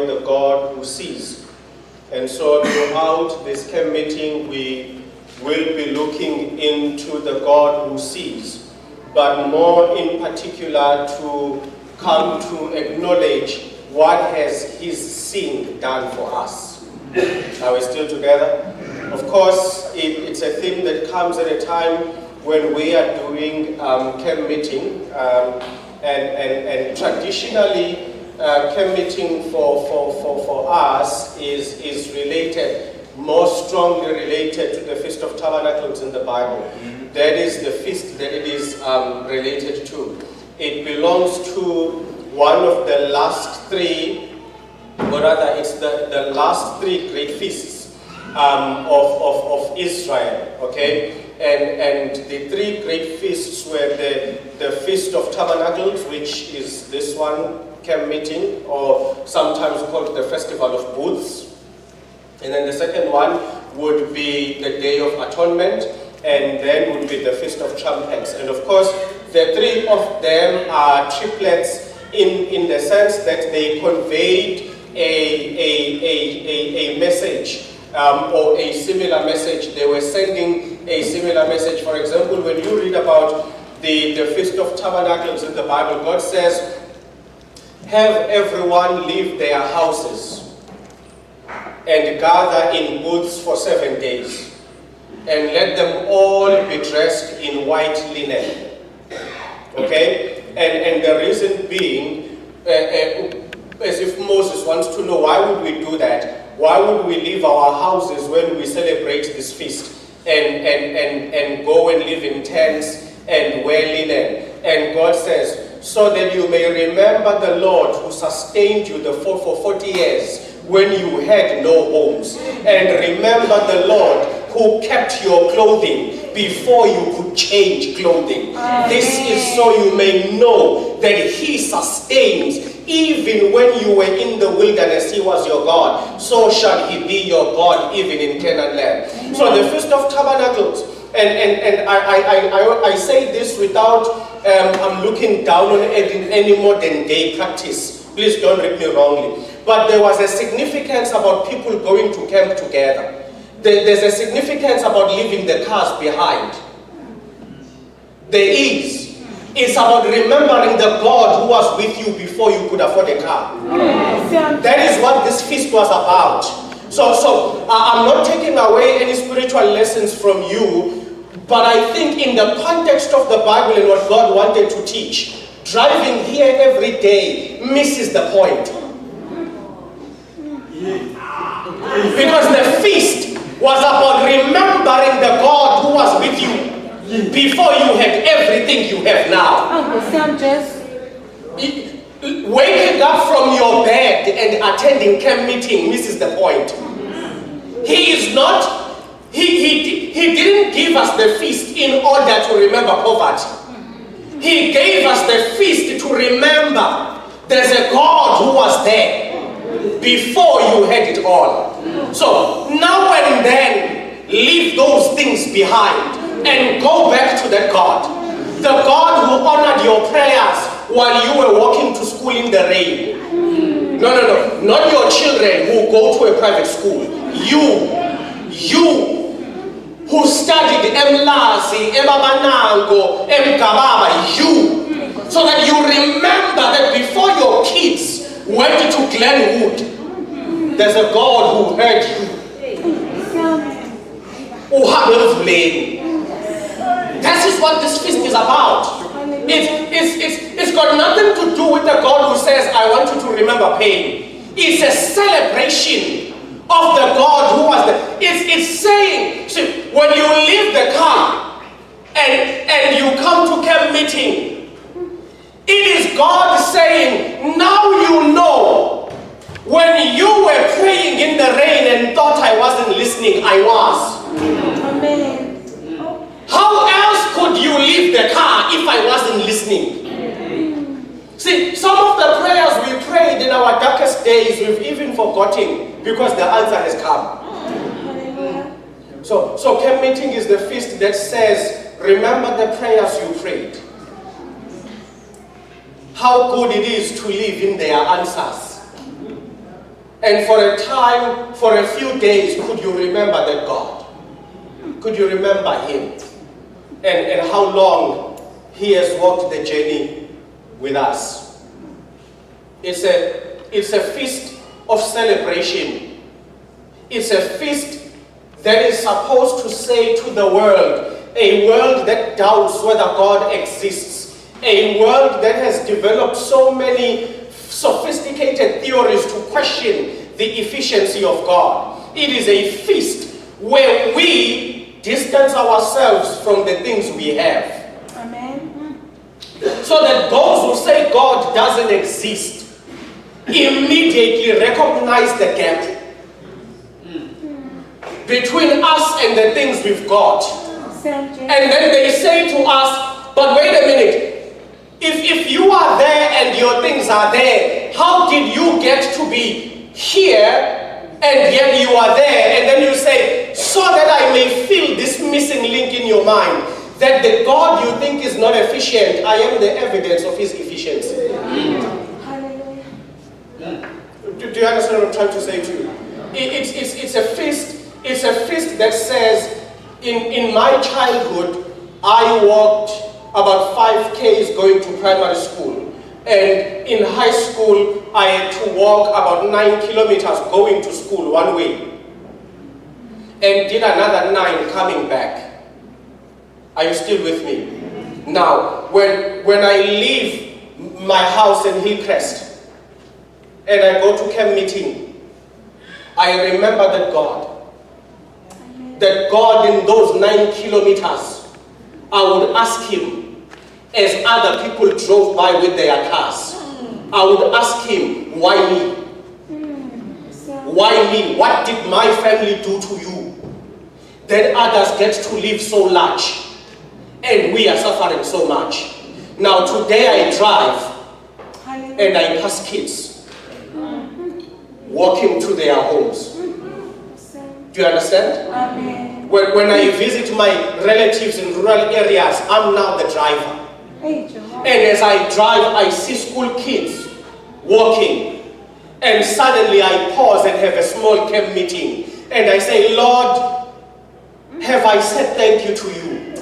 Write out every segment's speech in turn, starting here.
the God who sees. And so throughout this camp meeting, we will be looking into the God who sees, but more in particular to come to acknowledge what has His seeing done for us. Are we still together? Of course, it's a thing that comes at a time when we are doing camp meeting, and traditionally, camp meeting for us is related, more strongly related to the Feast of Tabernacles in the Bible. That is the feast that it is related to. It belongs to one of the last three, or rather it's the last three great feasts of Israel, okay? And the three great feasts were the Feast of Tabernacles, which is this one, camp meeting, or sometimes called the Festival of Booths. And then the second one would be the Day of Atonement, and then would be the Feast of Trumpets. And of course, the three of them are triplets in the sense that they conveyed a message or a similar message. They were sending a similar message. For example, when you read about the Feast of Tabernacles in the Bible, God says, have everyone leave their houses and gather in booths for 7 days, and let them all be dressed in white linen. Okay? And the reason being, as if Moses wants to know, why would we do that? Why would we leave our houses when we celebrate this feast and go and live in tents and wear linen? And God says, so that you may remember the Lord who sustained you for 40 years when you had no homes. And remember the Lord who kept your clothing before you could change clothing. Amen. This is so you may know that He sustains. Even when you were in the wilderness, He was your God. So shall He be your God even in Canaan land. Amen. So the Feast of Tabernacles, and I say this without I'm looking down on any modern day practice. Please don't read me wrongly. But there was a significance about people going to camp together. There's a significance about leaving the cars behind. There is. It's about remembering the God who was with you before you could afford a car. That is what this feast was about. So I'm not taking away any spiritual lessons from you, but I think in the context of the Bible and what God wanted to teach, driving here every day misses the point. Because the feast was about remembering the God who was with you before you had everything you have now. Waking up from your bed and attending camp meeting misses the point. He is not, he didn't give us the feast in order to remember poverty. He gave us the feast to remember there's a God who was there before you had it all. So now and then, leave those things behind and go back to that God. The God who honored your prayers while you were walking to school in the rain. No. Not your children who go to a private school. You who studied Mlazi, Ebabanango, Mgababa, you. So that you remember that before your kids went to Glenwood, there's a God who heard you. That is what this feast is about. It's got nothing to do with the God who says, I want you to remember pain. It's a celebration of the God who was there. It's saying, see, when you leave the car and you come to camp meeting, it is God saying, now you know, when you were praying in the rain and thought I wasn't listening, I was. Amen. How else could you leave the car if I wasn't listening? See, some of the prayers we prayed in our darkest days, we've even forgotten because the answer has come. So camp meeting is the feast that says, remember the prayers you prayed. How good it is to live in their answers. And for a time, for a few days, could you remember that God? Could you remember Him? And how long He has walked the journey with us. It's a feast of celebration. It's a feast that is supposed to say to the world, a world that doubts whether God exists, a world that has developed so many sophisticated theories to question the efficiency of God. It is a feast where we distance ourselves from the things we have. Amen. So that those who say God doesn't exist immediately recognize the gap between us and the things we've got. And then they say to us, but wait a minute, if you are there and your things are there, how did you get to be here and yet you are there? And then you say, so that I may fill this missing link in your mind, that the God you think is not efficient, I am the evidence of His efficiency. Hallelujah. Do you understand what I'm trying to say to you? It's a feast. It's a feast that says, in my childhood, I walked about 5 Ks going to primary school. And in high school, I had to walk about 9 kilometers going to school one way. And did another 9 coming back. Are you still with me? Now, when I leave my house in Hillcrest and I go to camp meeting, I remember that God in those 9 kilometers, I would ask Him, as other people drove by with their cars, I would ask Him, why me? Why me? What did my family do to you that others get to live so large and we are suffering so much? Now today I drive and I pass kids walking to their homes. Do you understand? Amen. When I visit my relatives in rural areas, I'm now the driver. And as I drive, I see school kids walking. And suddenly I pause and have a small camp meeting. And I say, Lord, have I said thank you to you?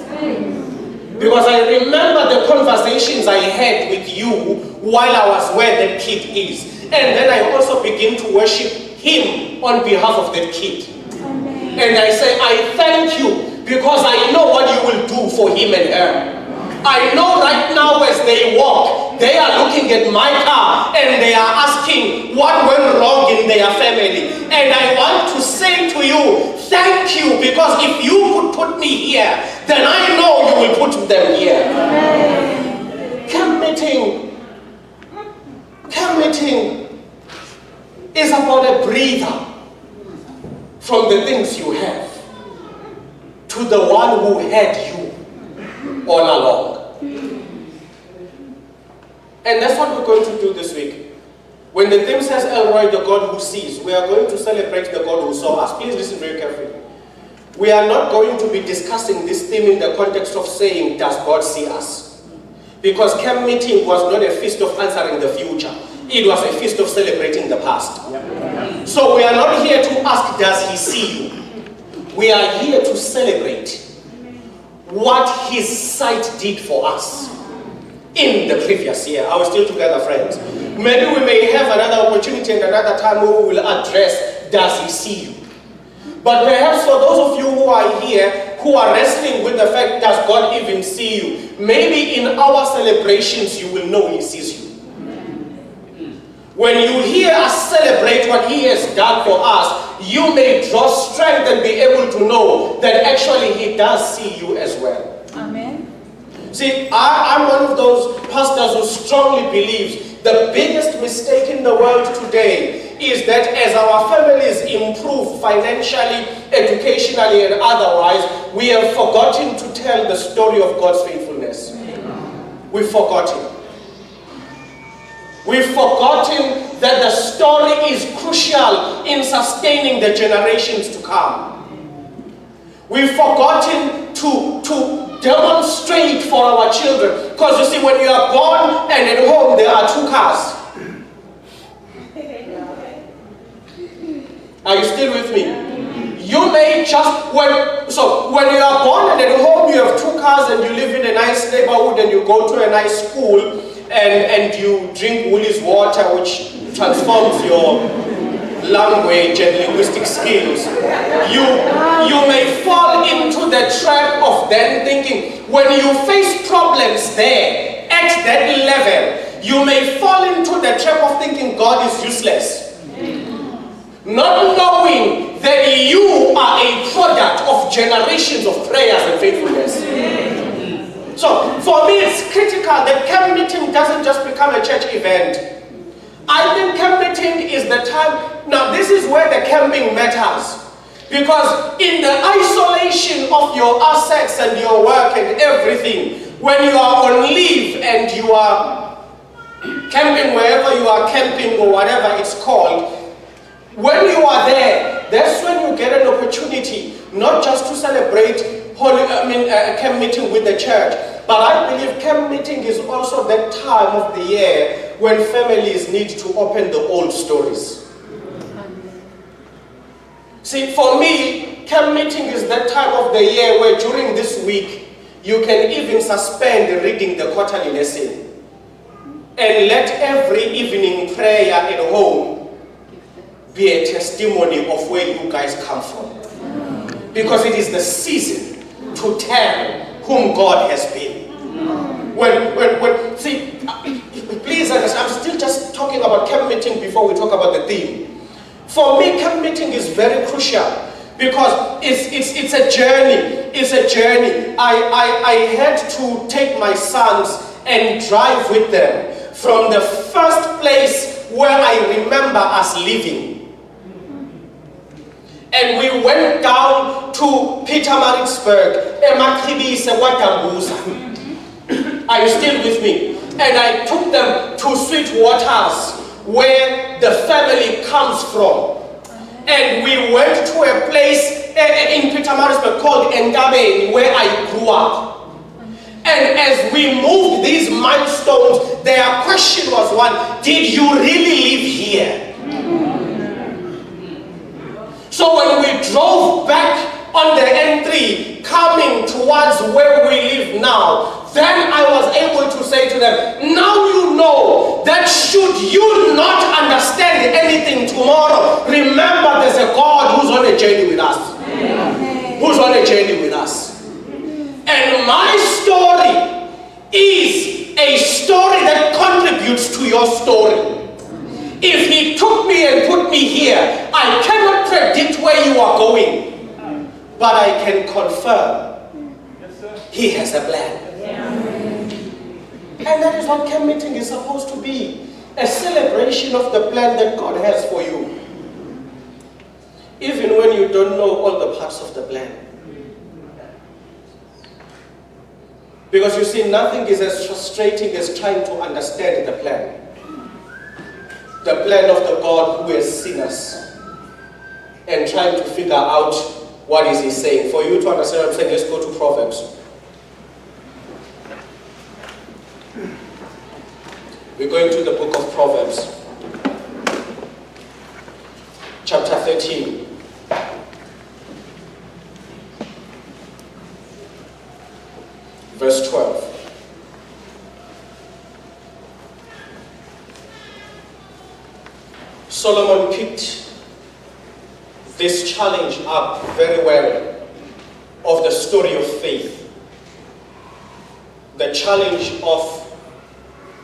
Because I remember the conversations I had with you while I was where that kid is. And then I also begin to worship Him on behalf of that kid. Amen. And I say, I thank you because I know what you will do for him and her. I know right now as they walk, they are looking at my car and they are asking what went wrong in their family. And I want to say to you, thank you, because if you could put me here, then I know you will put them here. Camp meeting is about a breather from the things you have to the one who had you all along. And that's what we're going to do this week. When the theme says Elroy, the God who sees, we are going to celebrate the God who saw us. Please listen very carefully. We are not going to be discussing this theme in the context of saying, does God see us? Because camp meeting was not a feast of answering the future. It was a feast of celebrating the past. So we are not here to ask, does He see you? We are here to celebrate what His sight did for us in the previous year. Are we still together, friends? Maybe we may have another opportunity and another time where we will address, does He see you? But perhaps for those of you who are here, who are wrestling with the fact, does God even see you? Maybe in our celebrations you will know He sees you. When you hear us celebrate what He has done for us, you may draw strength and be able to know that actually He does see you as well. Amen. See, I'm one of those pastors who strongly believes the biggest mistake in the world today is that as our families improve financially, educationally, and otherwise, we have forgotten to tell the story of God's faithfulness. We've forgotten. We've forgotten that the story is crucial in sustaining the generations to come. We've forgotten to demonstrate for our children. Because you see, when you are born and at home, there are 2 cars. Are you still with me? You may just, when you are born and at home you have 2 cars and you live in a nice neighborhood and you go to a nice school and you drink Woolies water, which transforms your language and linguistic skills, you may fall into the trap of then thinking, when you face problems there, at that level, you may fall into the trap of thinking God is useless. Not knowing that you are a product of generations of prayers and faithfulness. So, for me it's critical that camp meeting doesn't just become a church event. I think camp meeting is the time. Now this is where the camping matters. Because in the isolation of your assets and your work and everything, when you are on leave and you are camping wherever you are camping or whatever it's called, when you are there, that's when you get an opportunity not just to celebrate camp meeting with the church, but I believe camp meeting is also that time of the year when families need to open the old stories. See, for me, camp meeting is that time of the year where during this week, you can even suspend reading the quarterly lesson and let every evening prayer at home be a testimony of where you guys come from. Because it is the season to tell whom God has been. See, please understand, I'm still just talking about camp meeting before we talk about the theme. For me, camp meeting is very crucial because it's a journey. It's a journey. I had to take my sons and drive with them from the first place where I remember us living. And we went down to Pietermaritzburg, Emakhibise, Watambuza. Are you still with me? And I took them to Sweet Waters, where the family comes from. And we went to a place in Pietermaritzburg called Entabeni, where I grew up. And as we moved these milestones, their question was one: did you really live here? So when we drove back on the N3, coming towards where we live now, then I was able to say to them, now you know that should you not understand anything tomorrow, remember there's a God who's on a journey with us. Who's on a journey with us. And my story is a story that contributes to your story. If he took me and put me here, I cannot predict where you are going, but I can confirm he has a plan. And that is what camp meeting is supposed to be, a celebration of the plan that God has for you, even when you don't know all the parts of the plan. Because you see, nothing is as frustrating as trying to understand the plan. The plan of the God who has seen us, and trying to figure out what is he saying. For you to understand what I'm saying, let's go to Proverbs. We're going to the book of Proverbs, chapter 13. Verse 12. Solomon picked this challenge up very well of the story of faith. The challenge of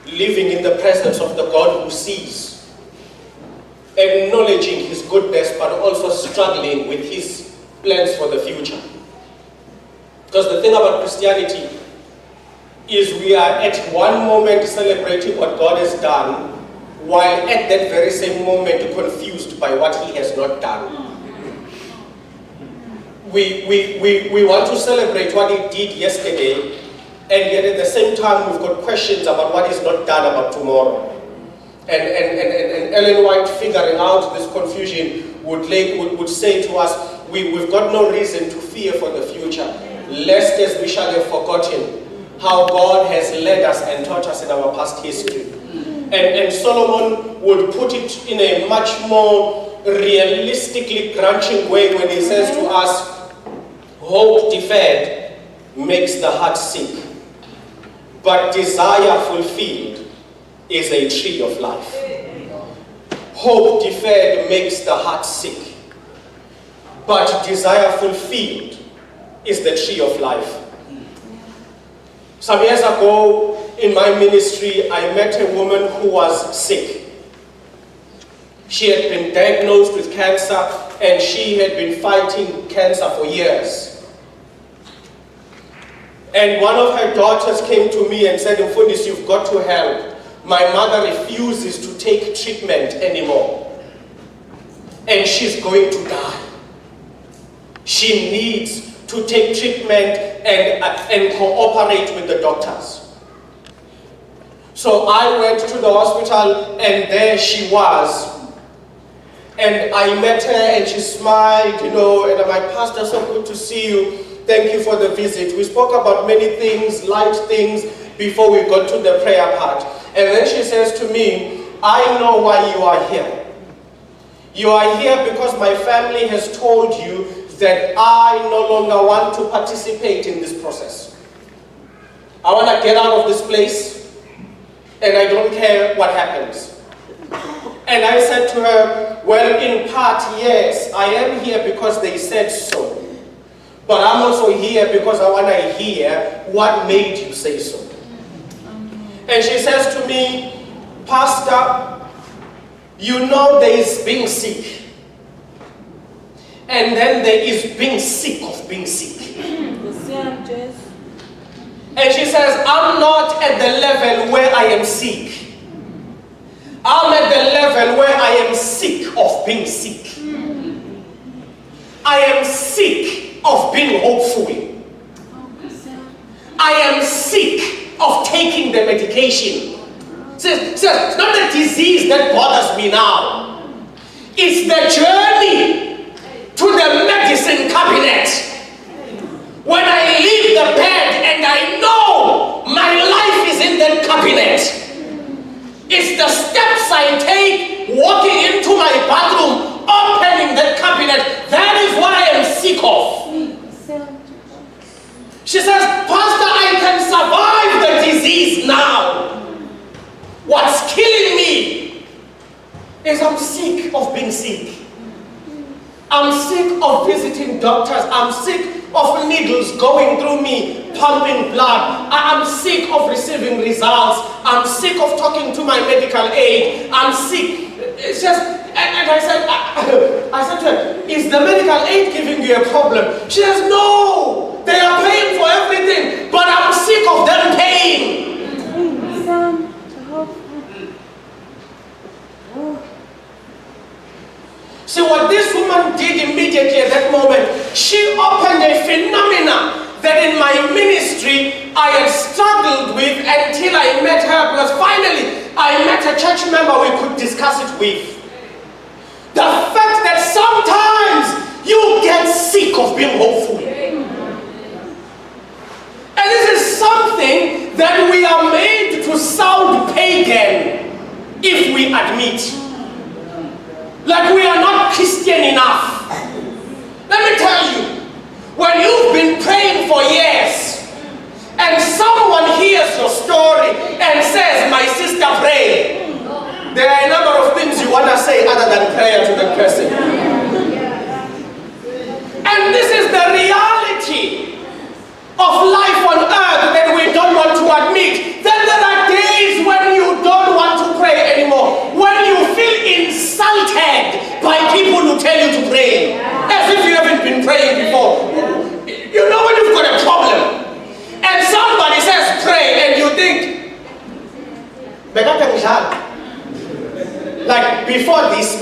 living in the presence of the God who sees, acknowledging his goodness but also struggling with his plans for the future. Because the thing about Christianity is we are at one moment celebrating what God has done, while at that very same moment confused by what he has not done. We want to celebrate what he did yesterday, and yet at the same time we've got questions about what is not done about tomorrow. And Ellen White, figuring out this confusion, would say to us, we've got no reason to fear for the future, lest as we shall have forgotten how God has led us and taught us in our past history. And Solomon would put it in a much more realistically crunching way when he says to us, hope deferred makes the heart sick, but desire fulfilled is a tree of life. Hope deferred makes the heart sick, but desire fulfilled is the tree of life. Some years ago in my ministry, I met a woman who was sick. She had been diagnosed with cancer and she had been fighting cancer for years. And one of her daughters came to me and said, "Mfundisi, you've got to help. My mother refuses to take treatment anymore. And she's going to die. She needs to take treatment and cooperate with the doctors." So I went to the hospital and there she was. And I met her and she smiled, and I'm like, "Pastor, so good to see you. Thank you for the visit." We spoke about many things, light things, before we got to the prayer part. And then she says to me, "I know why you are here. You are here because my family has told you that I no longer want to participate in this process. I want to get out of this place and I don't care what happens." And I said to her, "Well, in part, yes, I am here because they said so. But I'm also here because I want to hear what made you say so." And she says to me, "Pastor, you know there is being sick. And then there is being sick of being sick." And she says, "I'm not at the level where I am sick. I'm at the level where I am sick of being sick. I am sick of being hopeful. I am sick of taking the medication." Says, it's not the disease that bothers me now. It's the journey to the medicine cabinet. When I leave the bed and I know my life is in that cabinet. It's the steps I take walking into my bathroom, opening that cabinet. That is what I am sick of. She says, "Pastor, I can survive the disease now. What's killing me is I'm sick of being sick. I'm sick of visiting doctors. I'm sick of needles going through me, pumping blood. I'm sick of receiving results. I'm sick of talking to my medical aid. I'm sick." It's just, and I said to her, "Is the medical aid giving you a problem?" She says, "No, they are paying for everything, but I'm sick of them paying." See what this woman did immediately at that moment, she opened a phenomena that in my ministry I had struggled with until I met her, because finally I met a church member we could discuss it with. The fact that sometimes you get sick of being hopeful. And this is something that we are made to sound pagan if we admit. Like we are not Christian enough. Let me tell you, when you've been praying for years and someone hears your story and says, "My sister, pray," there are a number of things you want to say other than prayer to that person. And this is the reality of life on earth that we don't want to admit. That there are days when you don't want to pray anymore. When you feel insulted by people who tell you to pray. As if you haven't been praying before. You know when you've got a problem and somebody says pray and you think, like before this,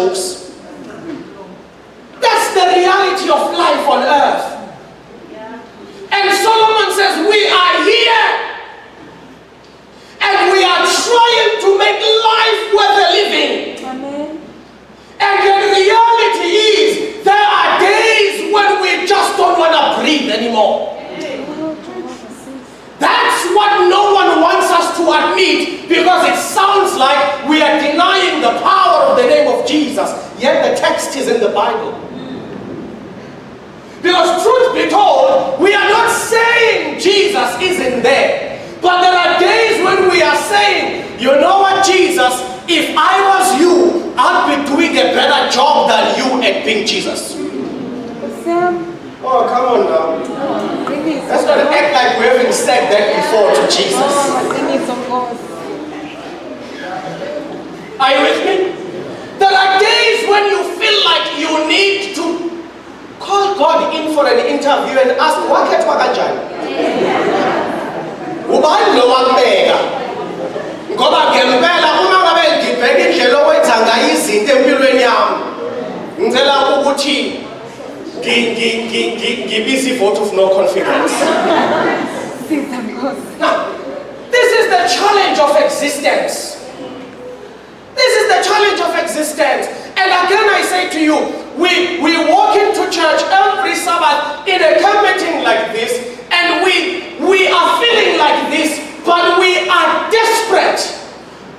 jokes. That's the reality of life on earth. And Solomon says, we are here and we are trying to make life worth living. Amen. And the reality is, there are days when we just don't want to breathe anymore. That's what no one wants us to admit, because it sounds like the Bible. Because truth be told, we are not saying Jesus isn't there. But there are days when we are saying, you know what, Jesus, if I was you, I'd be doing a better job than you at being Jesus. Sam. Oh, come on now. Let's not act like we haven't said that before to Jesus. Are you with me? There are days when you feel like you need to call God in for an interview and ask, wakhetwa kanjani? Ubani lo wambeka? Ngoba ngempela uma ngabe ngibheka indlela owenza ngayo izinto empilweni yami, ngicela ukuthi ngibize vote of no confidence. Now, this is the challenge of existence. This is the challenge of existence. And again I say to you, we walk into church every Sabbath in a camp meeting like this, and we are feeling like this, but we are desperate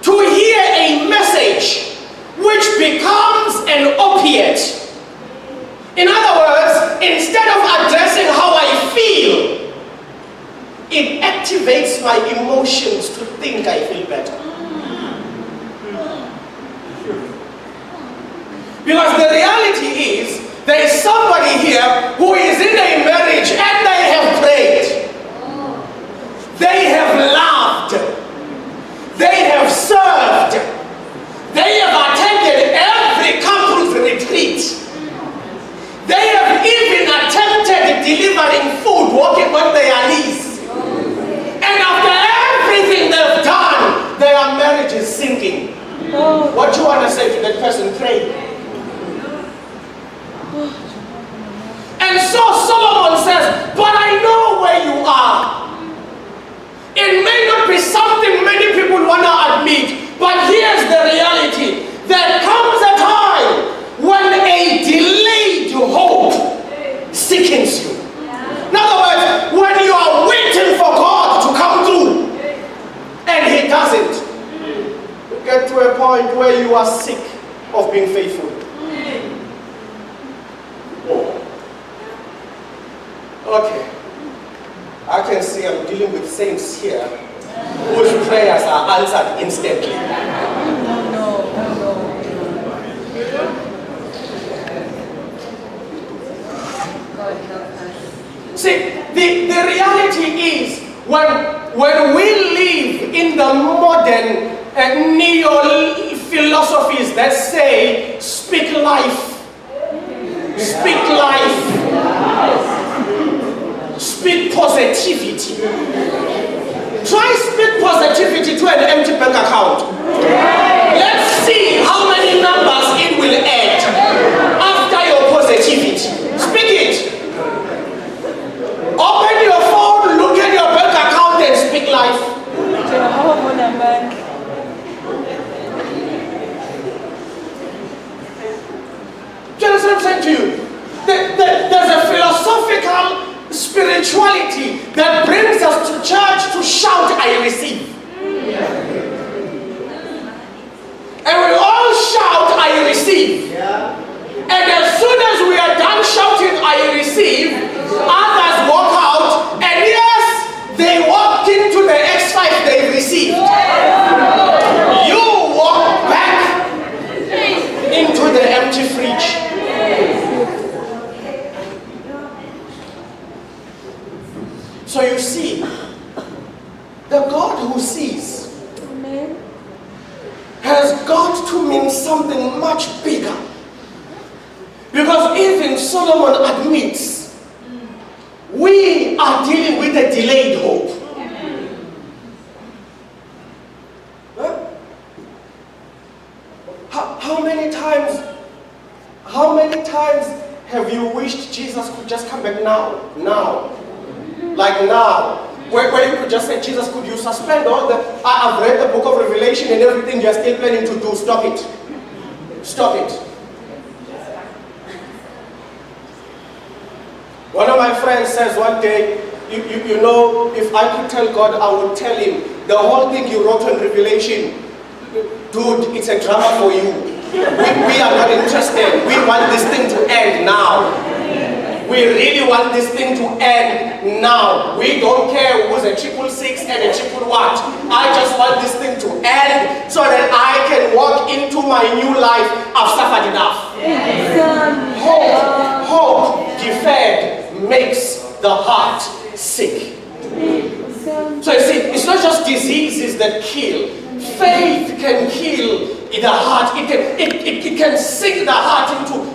to hear a message which becomes an opiate. In other words, instead of addressing how I feel, it activates my emotions to think I feel better. Because the reality is, there is somebody here who is in a marriage and they have prayed. They have loved. They have served. They have attended every couple's retreat. They have even attempted delivering food, walking on their knees. And after everything they've done, their marriage is sinking. What do you want to say to that person? Pray. And so Solomon says, but I know where you are. It may not be something many people want to admit, but here's the reality. There comes a time when a delayed hope sickens you. In other words, when you are waiting for God to come through, and He doesn't, you get to a point where you are sick of being faithful. Okay, I can see I'm dealing with saints here whose prayers are answered instantly. See, the reality is when we live in the modern neo-philosophies that say, speak life, speak life, speak positivity. Try speak positivity to an empty bank account. Let's see how many numbers it will add after your positivity. Speak it. Open your phone, look at your bank account and speak life. Do you understand what I'm saying to you? There's a philosophical spirituality that brings us to church to shout, I receive. And we all shout, I receive. And as soon as we are done shouting, I receive, others walk out, and yes, they walked into the X5 they received. You walk back into the empty fridge. So you see, the God who sees has got to mean something much bigger. Because even Solomon admits, we are dealing with a delayed hope. Huh? How many times have you wished Jesus could just come back now? Like now, where you could just say, Jesus, could you suspend all the, I've read the book of Revelation and everything you're still planning to do, stop it. Stop it. One of my friends says one day, you know, if I could tell God, I would tell Him, the whole thing you wrote on Revelation, dude, it's a drama for you. We are not interested. We want this thing to end now. We really want this thing to end now. We don't care who's a 666 and a triple what. I just want this thing to end so that I can walk into my new life. I've suffered enough. Hope deferred makes the heart sick. So you see, it's not just diseases that kill. Faith can kill the heart. It can sink the heart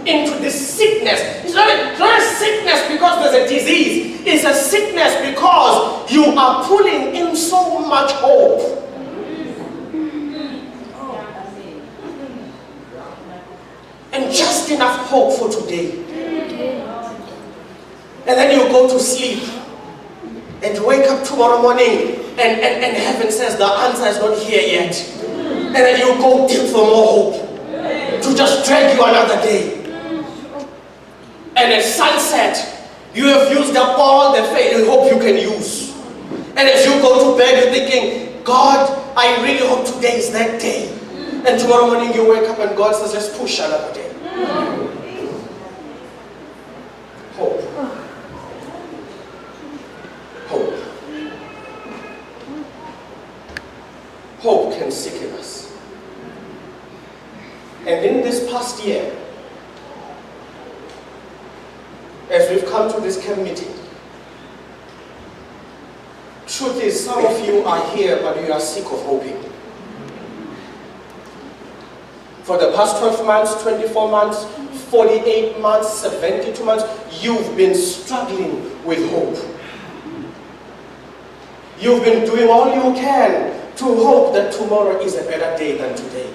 into this sickness. It's not a sickness because there's a disease. It's a sickness because you are pulling in so much hope. And just enough hope for today. And then you go to sleep and wake up tomorrow morning and heaven says the answer is not here yet. And then you go deep for more hope to just drag you another day. And at sunset, you have used up all the faith and hope you can use. And as you go to bed, you're thinking, God, I really hope today is that day. And tomorrow morning you wake up and God says, let's push another day. Hope. Hope. Hope can sicken us. And in this past year, as we've come to this camp meeting, truth is some of you are here but you are sick of hoping. For the past 12 months, 24 months, 48 months, 72 months, you've been struggling with hope. You've been doing all you can to hope that tomorrow is a better day than today.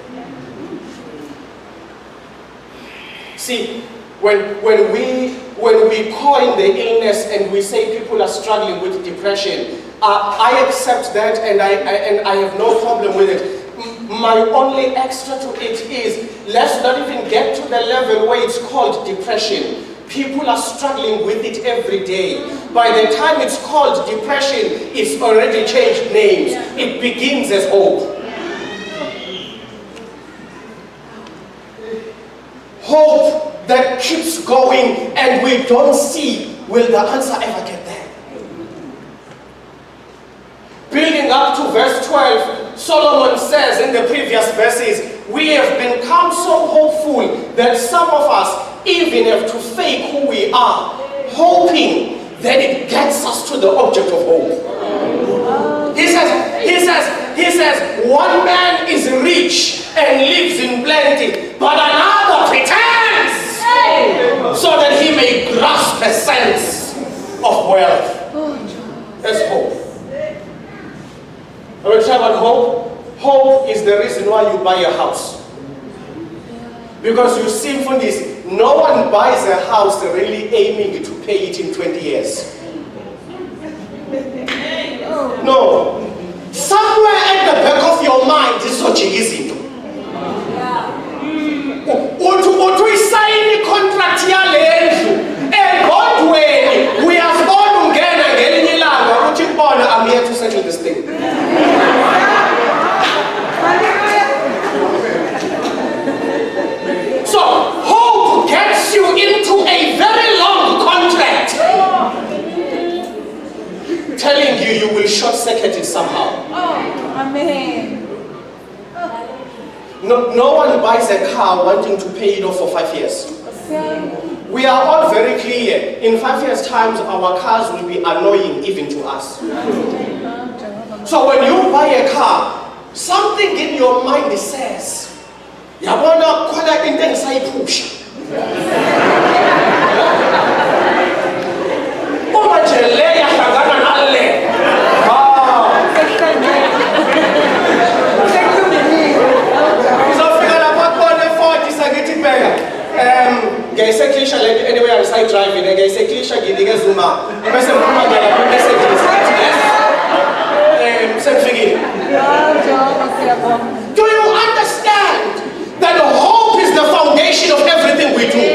See, when we coin the illness and we say people are struggling with depression, I accept that and I have no problem with it. My only extra to it is, let's not even get to the level where it's called depression. People are struggling with it every day. By the time it's called depression, it's already changed names. It begins as hope. Hope that keeps going and we don't see, will the answer ever get there? Building up to verse 12, Solomon says in the previous verses, we have become so hopeful that some of us even have to fake who we are, hoping that it gets us to the object of hope. He says, one man is rich and lives in plenty, but another pretends so that he may grasp a sense of wealth. That's hope. Are we talking about hope? Hope is the reason why you buy a house. Because you see from this, no one buys a house really aiming to pay it in 20 years. No. Somewhere at the back of your mind is so easy. Or sign the contract here, and God way, we have all again and getting in I'm here to settle this thing. So, hope gets you into a very long contract, telling you will short-circuit it somehow. Amen. No one buys a car wanting to pay it off for 5 years. We are all very clear. In 5 years' time, our cars will be annoying even to us. So when you buy a car, something in your mind says, "Yabona kwala into ngisayipusha." Uma jele yahlangana nale. Uzofika lapha khona 40 sakithi bheka. Ngiyayiseklisha lento anyway I'm side driving ngiyayiseklisha ngidike zuma bese ngiphuma ngala messages sengifikile. Do you understand that hope is the foundation of everything we do?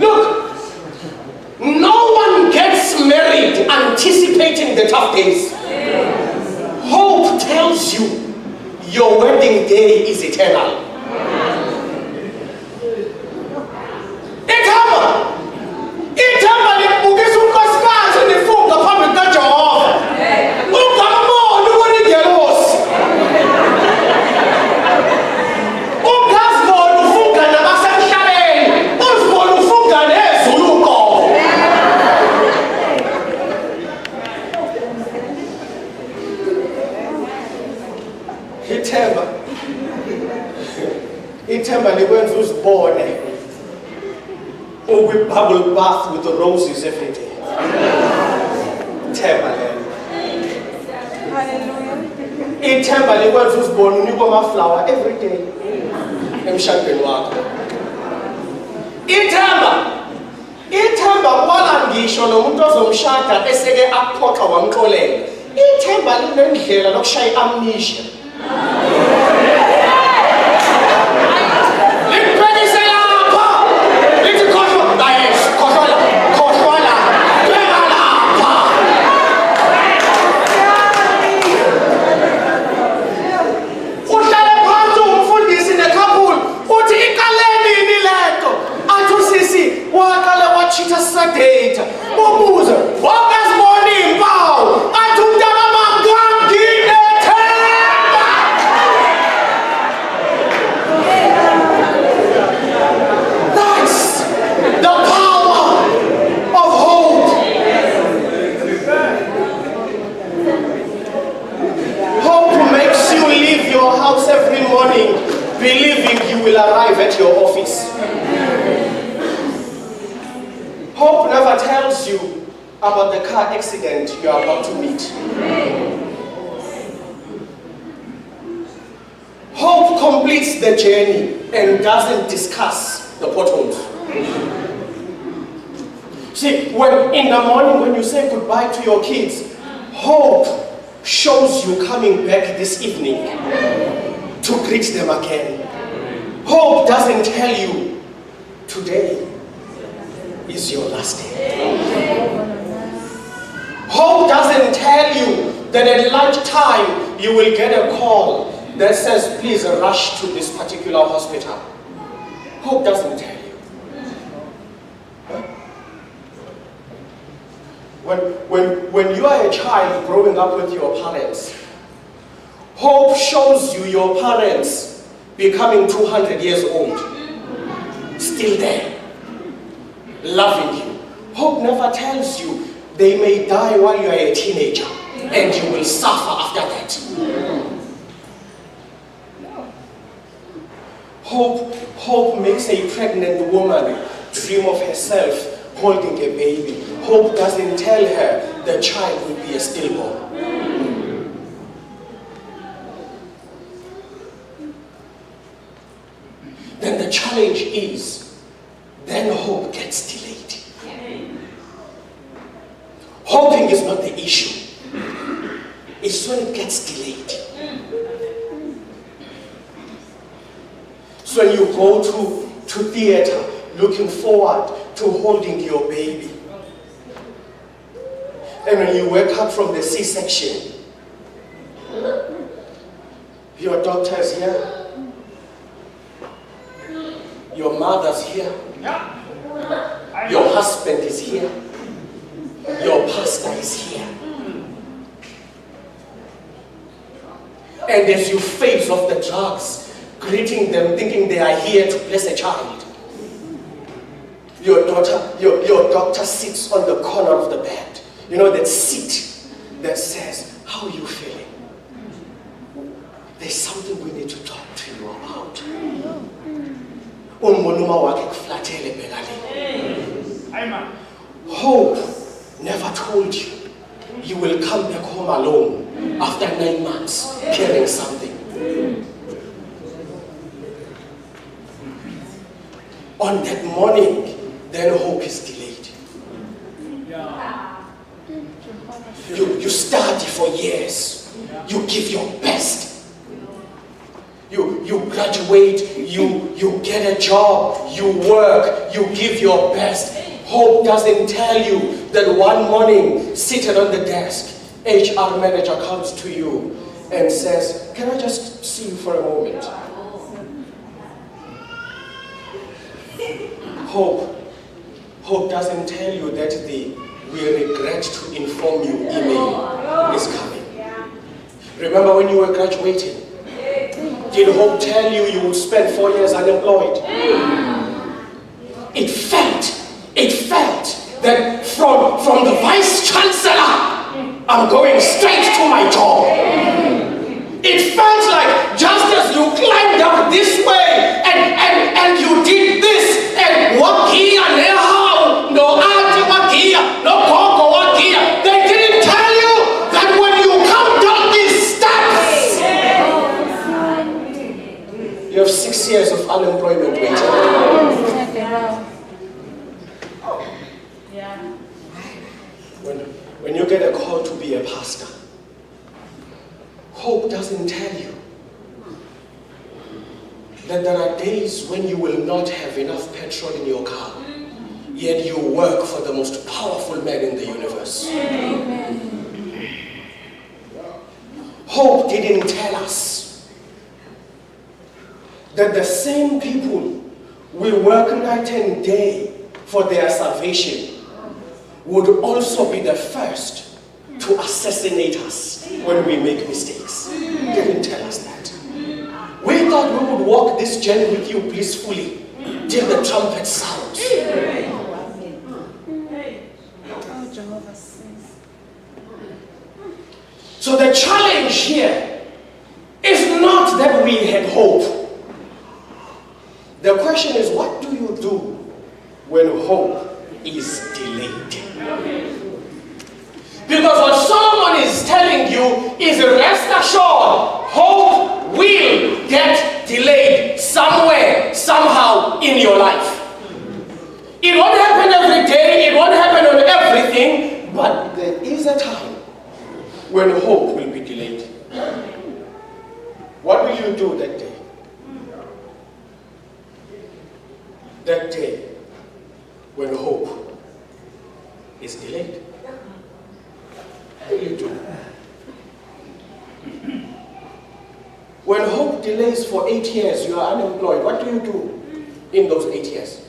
Look, no one gets married anticipating the tough days. Hope tells you your wedding day is eternal. Ithemba libukisa unkosikazi nifunga phambi kaJehova. Ungamboni ubona ingelosi. Ungazibona ufunga nabasemhlabeni. Uzibona ufunga nezulu uqobo. Ithemba likwenza uzibone bubble bath with the roses every day. Ithemba lelo. Hallelujah. Ithemba likwenza uzibone unikwa amaflower every day emshadweni wakho. Ithemba kwala ngisho nomuntu ozomshada eseke aphoxa wamxolela. Ithemba linendlela lokushaya amnesia. Believing you will arrive at your office. Hope never tells you about the car accident you are about to meet. Hope completes the journey and doesn't discuss the potholes. See, when in the morning when you say goodbye to your kids, hope shows you coming back this evening to greet them again. Hope doesn't tell you today is your last day. Hope doesn't tell you that at lunchtime you will get a call that says please rush to this particular hospital. Hope doesn't tell you. Huh? When you are a child growing up with your parents, hope shows you your parents becoming 200 years old, still there, loving you. Hope never tells you they may die while you are a teenager and you will suffer after that. Hope makes a pregnant woman dream of herself holding a baby. Hope doesn't tell her the child will be a stillborn. Then the challenge is, then hope gets delayed. Hoping is not the issue. It's when it gets delayed. So when you go to theater looking forward to holding your baby, and when you wake up from the C-section, your doctor is here, your mother's here, your husband is here, your pastor is here. And as you face off the drugs, greeting them, thinking they are here to bless a child, your doctor sits on the corner of the bed. You know that seat that says, how are you feeling? There's something we need to talk to you about. Hope never told you you will come back home alone after 9 months carrying something. On that morning, then hope is delayed. You study for years. You give your best. You graduate, you get a job, you work, you give your best. Hope doesn't tell you that one morning, seated on the desk, HR manager comes to you and says, can I just see you for a moment? Hope doesn't tell you that the "we regret to inform you" email is coming. Remember when you were graduating? Did hope tell you you would spend 4 years unemployed? It felt that from the vice chancellor, I'm going straight to my job. It felt like just as you climbed up this way and you did this and walk here and how, no auntie walk here, no coco walk here. They didn't tell you that when you come down these steps, you have 6 years of unemployment waiting. When you get a call to be a pastor, hope doesn't tell you that there are days when you will not have enough petrol in your car, yet you work for the most powerful man in the universe. Hope didn't tell us that the same people we work night and day for their salvation would also be the first to assassinate us when we make mistakes. They didn't tell us that. We thought we would walk this journey with you blissfully till the trumpet sounds. So the challenge here is not that we had hope. The question is, what do you do when hope is delayed? Because what Solomon is telling you is, rest assured, hope will get delayed somewhere, somehow in your life. It won't happen every day, it won't happen on everything, but there is a time when hope will be delayed. What will you do that day? That day when hope is delayed. What will you do? When hope delays for 8 years, you are unemployed. What do you do in those 8 years?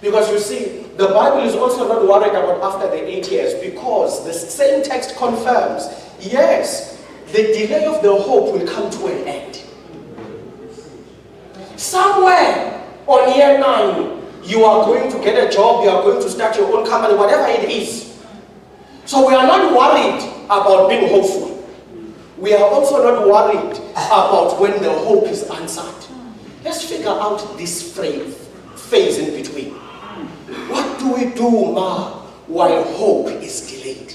Because you see, the Bible is also not worried about after the 8 years, because the same text confirms, yes, the delay of the hope will come to an end. Somewhere on year 9, you are going to get a job, you are going to start your own company, whatever it is. So we are not worried about being hopeful. We are also not worried about when the hope is answered. Let's figure out this phase in between. What do we do, while hope is delayed?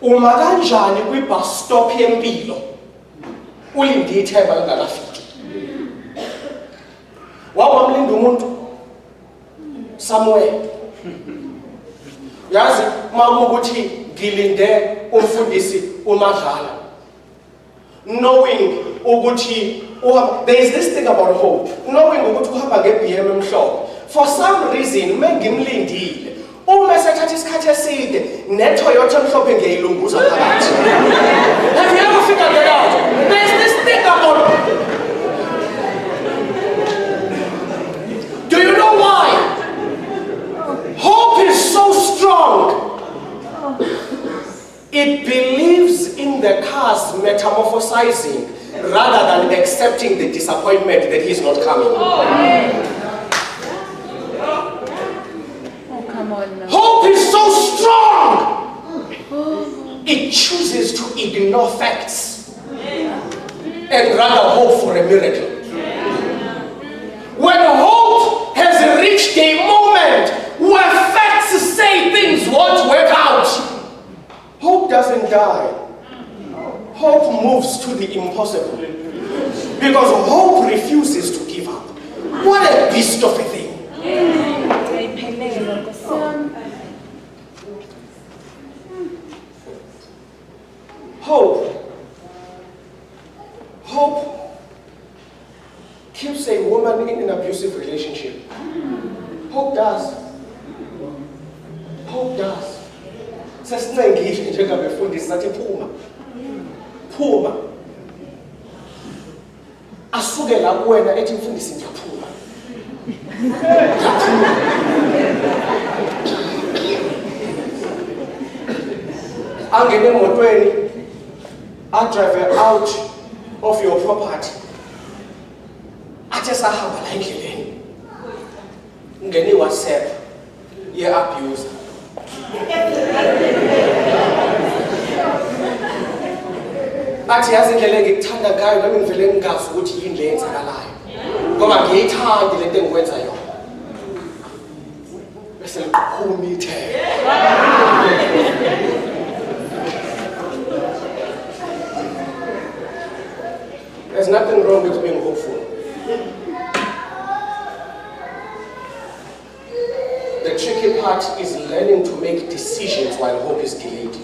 Uma kanjani kwi-bus stop yempilo ulinde ithemba lingakafiki? Wawamlinda umuntu somewhere. Yazi makukuthi ngilinde umfundisi uMadlala, knowing ukuthi there is this thing about hope, knowing ukuthi uhamba nge-BM emhlophe. For some reason mengimlindile uma sethatha isikhathi eside neToyota emhlophe ngiyayilunguza phakathi. Have you ever figured that out? There is this thing about, do you know why? Hope is so strong. It believes in the car's metamorphosizing rather than accepting the disappointment that he's not coming. Come on now. Hope is so strong. It chooses to ignore facts and rather hope for a miracle. When hope has reached a moment where facts say things won't work out, hope doesn't die. Hope moves to the impossible. Because hope refuses to give up. What a beast of a thing. Hope keeps a woman in an abusive relationship. Hope does. Hope does. Sesincengile njengabefundisi sathi phuma. Asuke la kuwena ethi mfundisi ngiyaphuma. Angene emotweni, drive out of your property. Athe sahamba la endleleni. Ngene WhatsApp ye-abuser. Athi yazi indlela engikuthanda ngayo nami ngivele ngingazi ukuthi yini le yenzakalayo. Ngoba ngiyithanda le nto engikwenza yona. Bese liphuma ithe. There's nothing wrong with being hopeful. The tricky part is learning to make decisions while hope is delayed.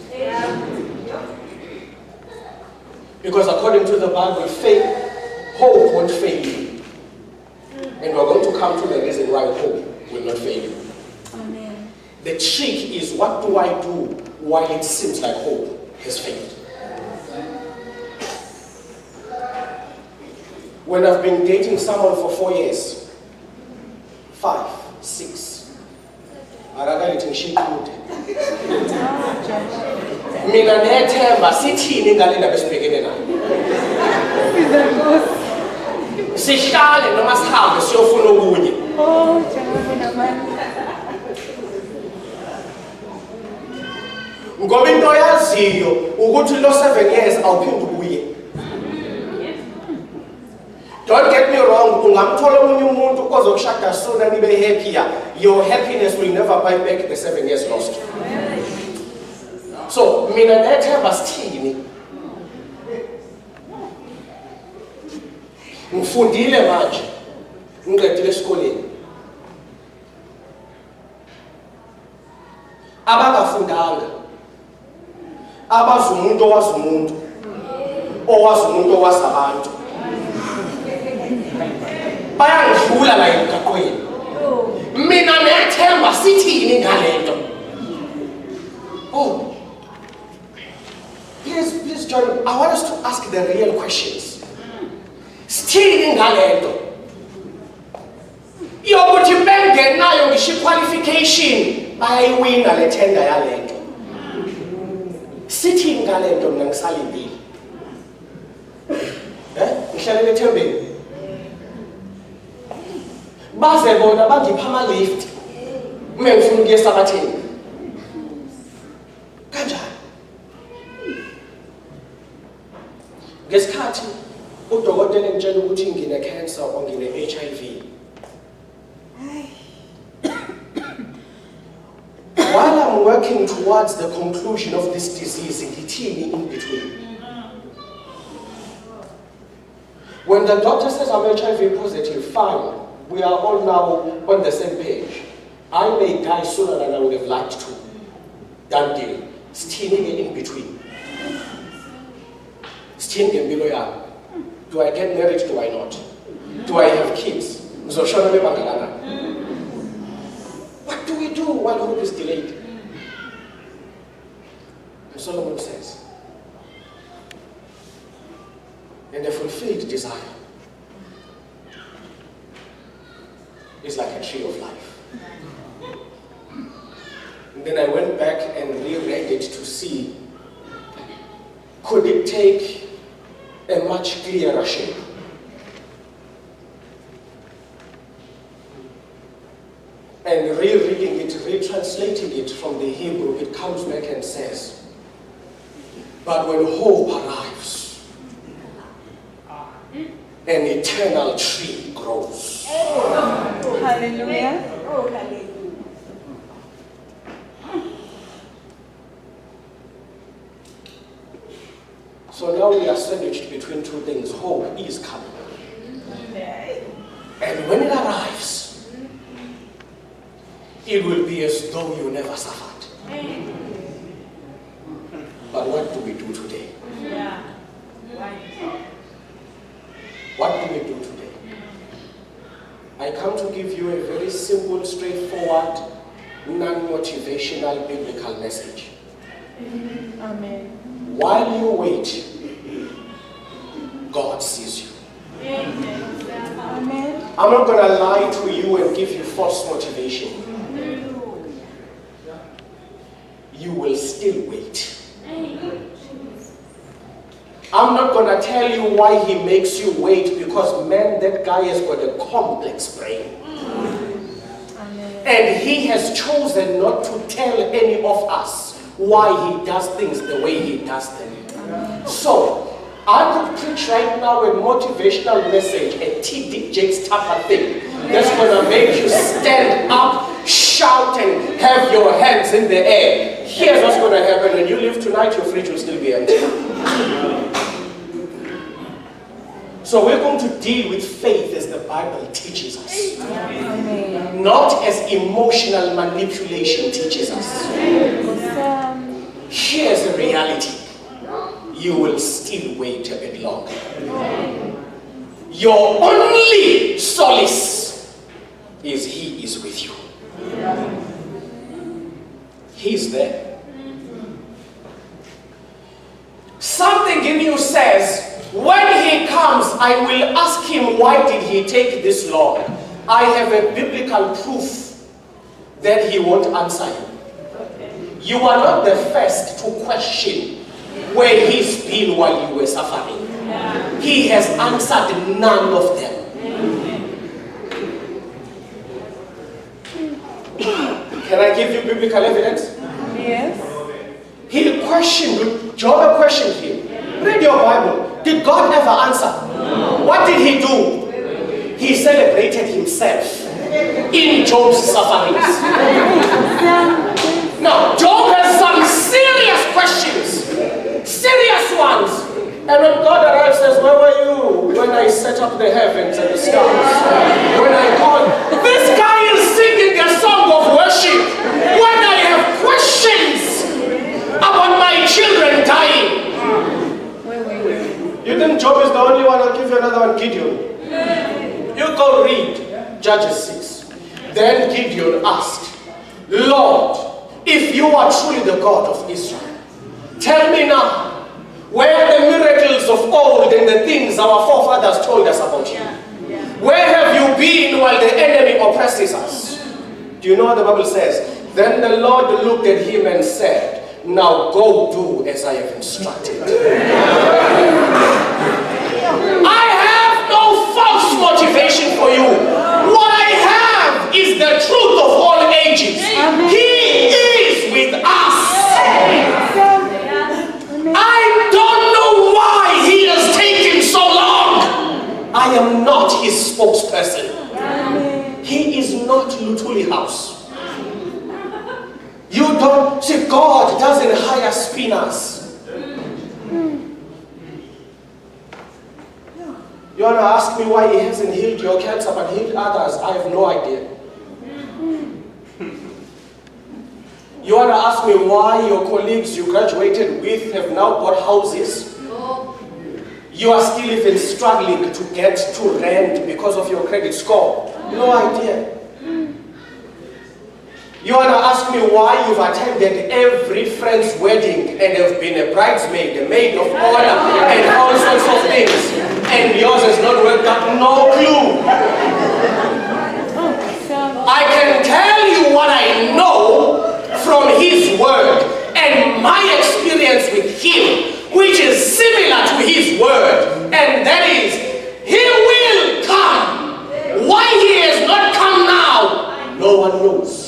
Because according to the Bible, hope won't fail you. And we're going to come to the reason why hope will not fail you. Amen. The trick is, what do I do while it seems like hope has failed? When I've been dating someone for 4 years, 5, 6, akakalithi ngishikude. Mina nethemba sithini ngale ndaba esibhekene nayo. Sihlale noma sihambe siyofuna okunye. Ngoba into yaziyo ukuthi lo 7 years awuphindi ubuye. Don't get me wrong, ungamthola omunye umuntu ozokushada sooner nibe happier. Your happiness will never buy back the 7 years lost. So, mina nethemba sithini. Ngifundile manje. Ngiqedile esikoleni. Abangafundanga. Abazi umuntu owazi umuntu. Owazi umuntu owazi abantu. Bayangidlula la emgaqweni. Mina nethemba sithini ngalento. Oh. Please join me. I want us to ask the real questions. Sithini ngalento. Yokuthi bengenayo ngisho qualification bayiwina le tender yalento. Sithini ngalento mina ngisalindile. Ngihlalele ethembeni. Baze bona bangipha ama-lift. Mina ngifuna ukuya esabatheni. Kanjani? Ngesikhathi udokotela engitshela ukuthi ngine-cancer or ngine-HIV. While I'm working towards the conclusion of this disease, ngithini in between. When the doctor says I'm HIV positive, fine. We are all now on the same page. I may die sooner than I would have liked to. Done deal. Still in between. Still in below. Do I get married? Do I not? Do I have kids? What do we do while hope is delayed? And Solomon says, and a fulfilled desire is like a tree of life. And then I went back and reread it to see, could it take a much clearer shape? And rereading it, retranslating it from the Hebrew, it comes back and says, but when hope arrives, an eternal tree grows. Hallelujah. Oh, hallelujah. So now we are sandwiched between two things. Hope is coming. And when it arrives, it will be as though you never suffered. But what do we do today? What do we do today? I come to give you a very simple, straightforward, non-motivational biblical message. Amen. While you wait, God sees you. Amen. I'm not going to lie to you and give you false motivation. You will still wait. I'm not going to tell you why he makes you wait, because man, that guy has got a complex brain. Amen. And he has chosen not to tell any of us why he does things the way he does them. So, I could preach right now a motivational message, a T.D. Jakes type of thing, that's going to make you stand up, shout, and have your hands in the air. Here's what's going to happen. When you leave tonight, your fridge will still be empty. So we're going to deal with faith as the Bible teaches us. Amen. Not as emotional manipulation teaches us. Awesome. Here's the reality. You will still wait a bit longer. Your only solace is he is with you. He's there. Something in you says, when he comes, I will ask him, why did he take this long? I have a biblical proof that he won't answer you. You are not the first to question where he's been while you were suffering. He has answered none of them. Can I give you biblical evidence? Yes. He questioned, Job questioned him. Read your Bible. Did God ever answer? No. What did he do? He celebrated himself in Job's sufferings. Now, Job has some serious questions. Serious ones. And when God arrives, says, where were you when I set up the heavens and the stars? When I called, this guy is singing a song of worship. When I have questions about my children dying. You think Job is the only one? I'll give you another one, Gideon. You go read Judges 6. Then Gideon asked, Lord, if you are truly the God of Israel, tell me now, where are the miracles of old and the things our forefathers told us about you? Where have you been while the enemy oppresses us? Do you know what the Bible says? Then the Lord looked at him and said, now go do as I have instructed. I have no false motivation for you. What I have is the truth of all ages. He is with us. I don't know why he has taken so long. I am not his spokesperson. He is not Lutuli House. You don't see, God doesn't hire spinners. You want to ask me why he hasn't healed your cancer but healed others? I have no idea. You want to ask me why your colleagues you graduated with have now bought houses? You are still even struggling to get to rent because of your credit score? No idea. You want to ask me why you've attended every friend's wedding and have been a bridesmaid, a maid of honor, and all sorts of things, and yours has not worked out? No clue. I can tell you what I know from his word and my experience with him, which is similar to his word, and that is, he will come. Why he has not come now, no one knows.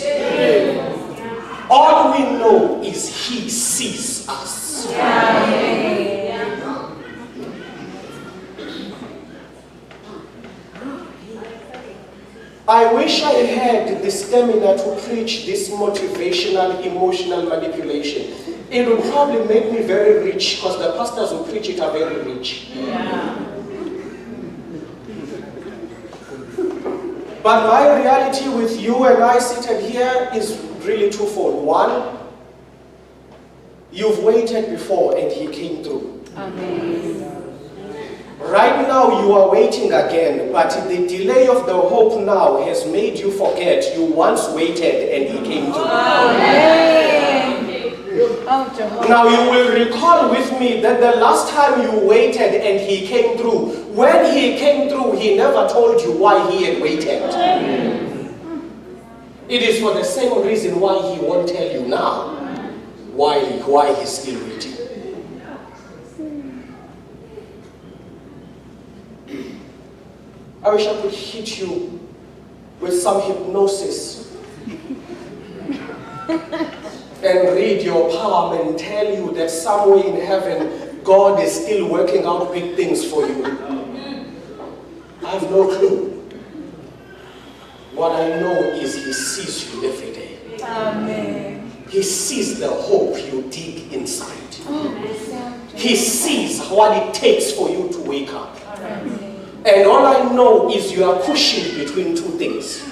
All we know is he sees us. I wish I had the stamina to preach this motivational, emotional manipulation. It would probably make me very rich, because the pastors who preach it are very rich. But my reality with you and I seated here is really twofold. One, you've waited before and he came through. Amen. Right now you are waiting again, but the delay of the hope now has made you forget you once waited and he came through. Amen. Oh, Jehovah. Now you will recall with me that the last time you waited and he came through, when he came through, he never told you why he had waited. It is for the same reason why he won't tell you now why he's still waiting. I wish I could hit you with some hypnosis and read your palm and tell you that somewhere in heaven, God is still working out big things for you. I have no clue. What I know is he sees you every day. Amen. He sees the hope you dig inside. He sees what it takes for you to wake up. Amen. And all I know is you are pushing between two things.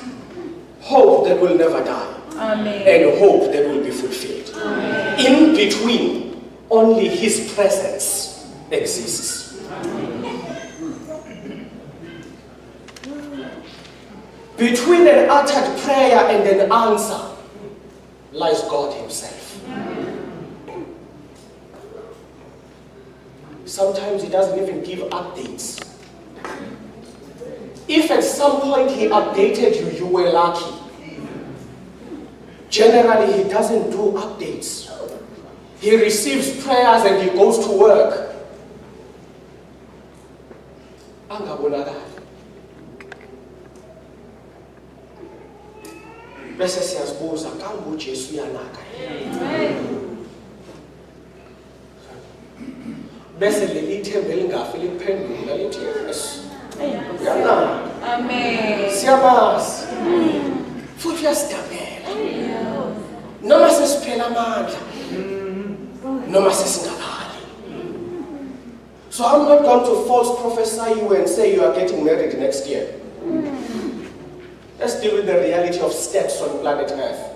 Hope that will never die. Amen. And hope that will be fulfilled. Amen. In between, only his presence exists. Between an uttered prayer and an answer lies God himself. Sometimes he doesn't even give updates. If at some point he updated you, you were lucky. Generally, he doesn't do updates. He receives prayers and he goes to work. Angabonakali. Bese siyazibuza kambe uJesu uyanaka. Bese leli themba elingafi liphendula lithi yes. Uyanaka. Amen. Siyabazi. Futhi uyasitambela. Noma sesiphela amandla. Noma sesingakali. So I'm not going to false prophesy you and say you are getting married next year. Let's deal with the reality of stats on planet Earth.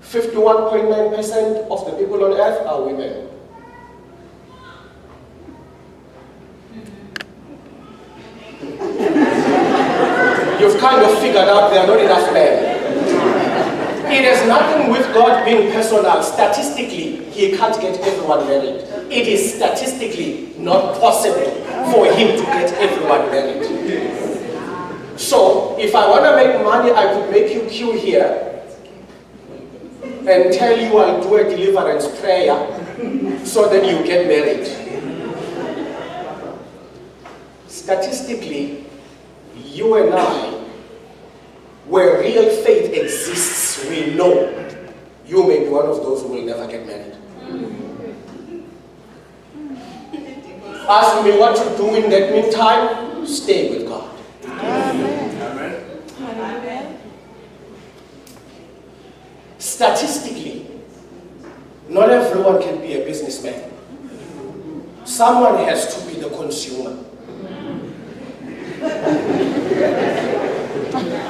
51.9% of the people on Earth are women. You've kind of figured out there are not enough men. It has nothing with God being personal. Statistically, he can't get everyone married. It is statistically not possible for him to get everyone married. So, if I want to make money, I could make you queue here and tell you I'll do a deliverance prayer so that you get married. Statistically, you and I, where real faith exists, we know you may be one of those who will never get married. Ask me what to do in that meantime, stay with God. Amen. Statistically, not everyone can be a businessman. Someone has to be the consumer.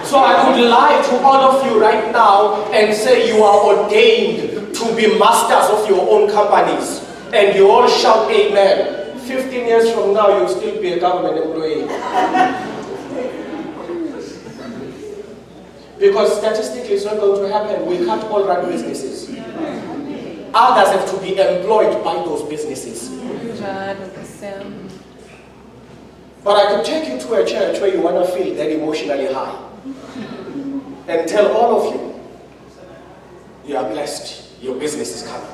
So I could lie to all of you right now and say you are ordained to be masters of your own companies. And you all shout amen. 15 years from now, you'll still be a government employee. Because statistically, it's not going to happen. We can't all run businesses. Others have to be employed by those businesses. But I could take you to a church where you want to feel that emotionally high. And tell all of you, you are blessed. Your business is coming.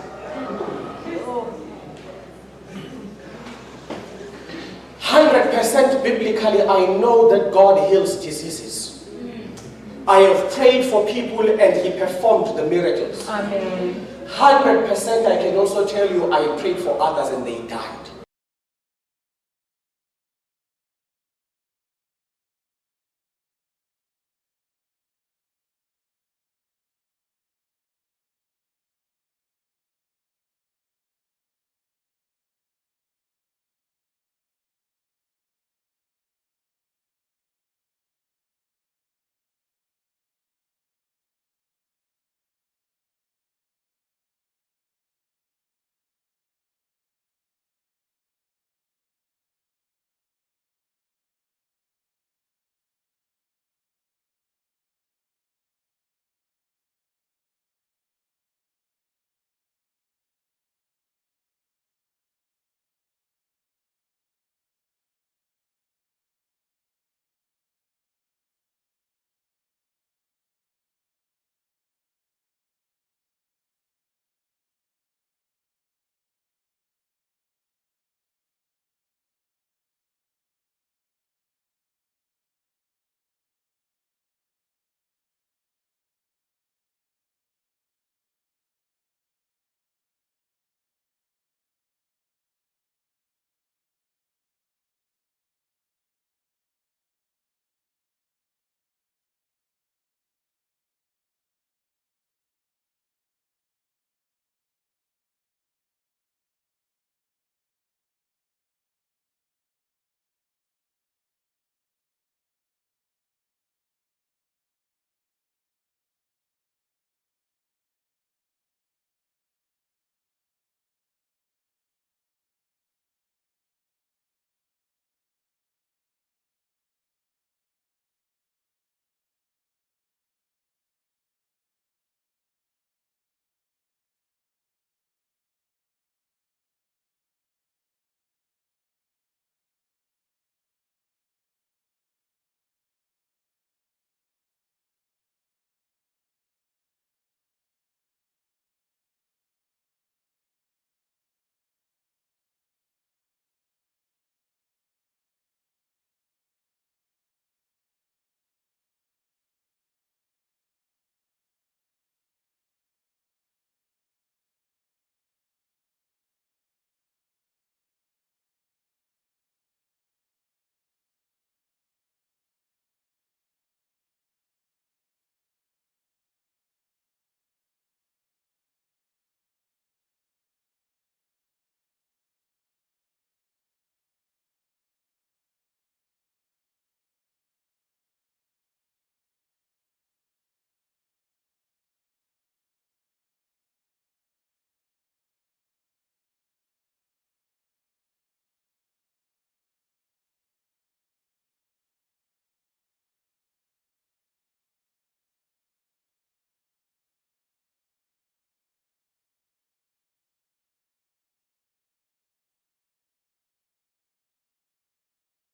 100% biblically, I know that God heals diseases. I have prayed for people and he performed the miracles. Amen. 100% I can also tell you I prayed for others and they died.